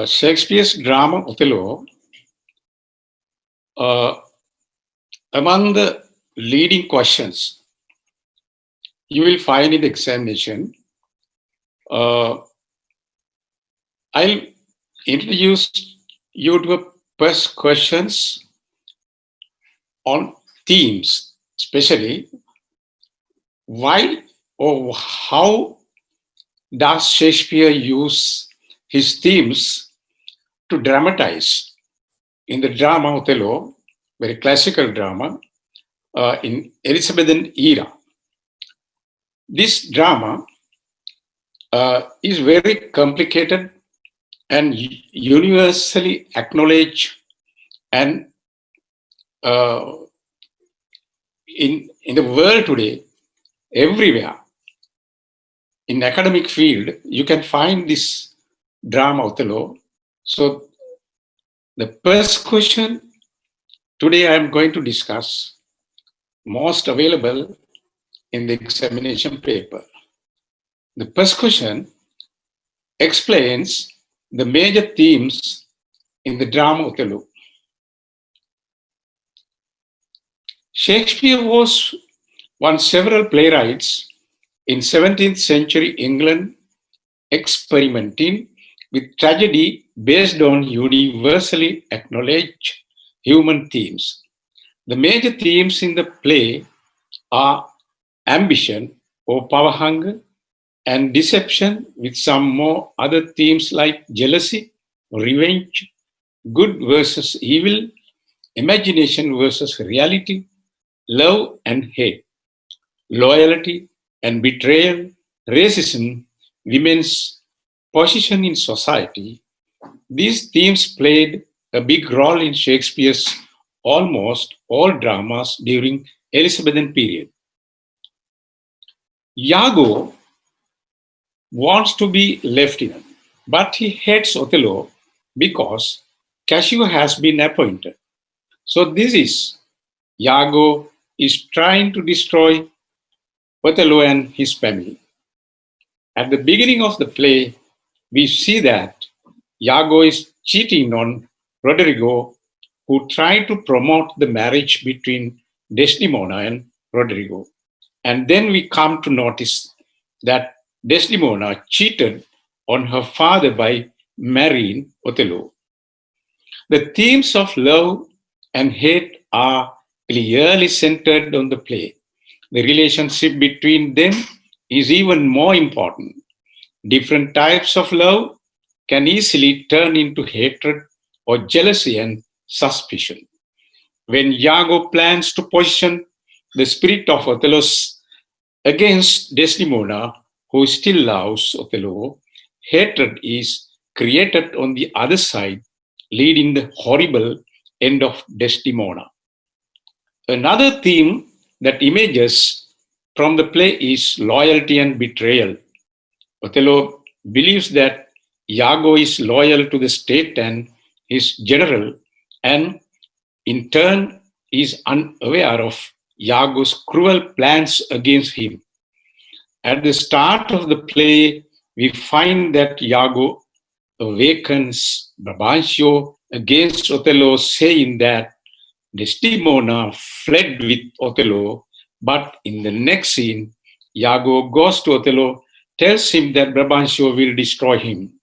Shakespeare's drama Othello, uh, among the leading questions you will find in the examination, uh, I'll introduce you to the first questions on themes, especially why or how does Shakespeare use his themes to dramatize in the drama Othello, very classical drama, in Elizabethan era. This drama is very complicated and universally acknowledged and uh, in the world today, everywhere, in academic field, you can find this drama Othello. So the first question today I am going to discuss, most available in the examination paper. The first question explains the major themes in the drama Othello. Shakespeare was one several playwrights in 17th century England experimenting with tragedy based on universally acknowledged human themes. The major themes in the play are ambition or power hunger and deception, with some more other themes like jealousy, revenge, good versus evil, imagination versus reality, love and hate, loyalty and betrayal, racism, women's position in society. These themes played a big role in Shakespeare's almost all dramas during Elizabethan period. Iago wants to be lieutenant, but he hates Othello because Cassio has been appointed. So this is Iago is trying to destroy Othello and his family. At the beginning of the play, we see that Iago is cheating on Roderigo, who tried to promote the marriage between Desdemona and Roderigo. And then we come to notice that Desdemona cheated on her father by marrying Othello. The themes of love and hate are clearly centered on the play. The relationship between them is even more important. Different types of love can easily turn into hatred or jealousy and suspicion. When Iago plans to position the spirit of Othello against Desdemona, who still loves Othello, hatred is created on the other side, leading the horrible end of Desdemona. Another theme that emerges from the play is loyalty and betrayal. Othello believes that Iago is loyal to the state and his general, and in turn is unaware of Iago's cruel plans against him. At the start of the play, we find that Iago awakens Brabantio against Othello, saying that Desdemona fled with Othello, but in the next scene, Iago goes to Othello, tells him that Brabantio will destroy him.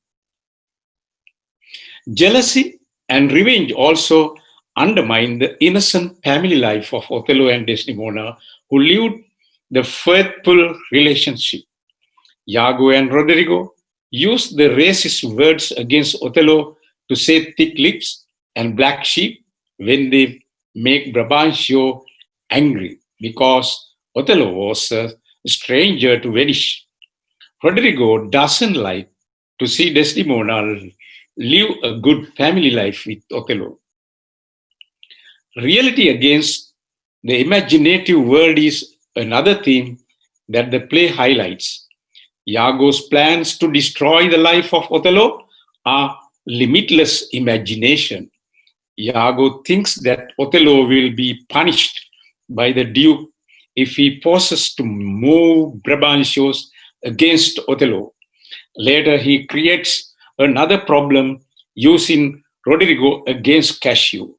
Jealousy and revenge also undermine the innocent family life of Othello and Desdemona, who lived the faithful relationship. Iago and Roderigo use the racist words against Othello to say thick lips and black sheep when they make Brabantio angry because Othello was a stranger to Venice. Roderigo doesn't like to see Desdemona live a good family life with Othello. Reality against the imaginative world is another theme that the play highlights. Iago's plans to destroy the life of Othello are limitless imagination. Iago thinks that Othello will be punished by the Duke if he forces to move Brabantio against Othello. Later, he creates another problem used in Rodrigo against Cassio.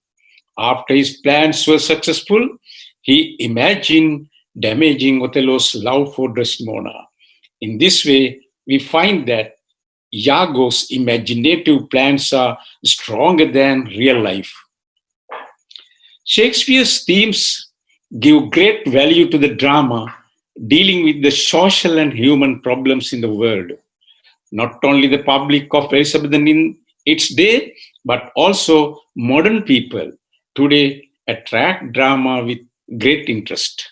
After his plans were successful, he imagined damaging Othello's love for Desdemona. In this way, we find that Iago's imaginative plans are stronger than real life. Shakespeare's themes give great value to the drama, dealing with the social and human problems in the world. Not only the public of Elizabethan in its day, but also modern people today attract drama with great interest.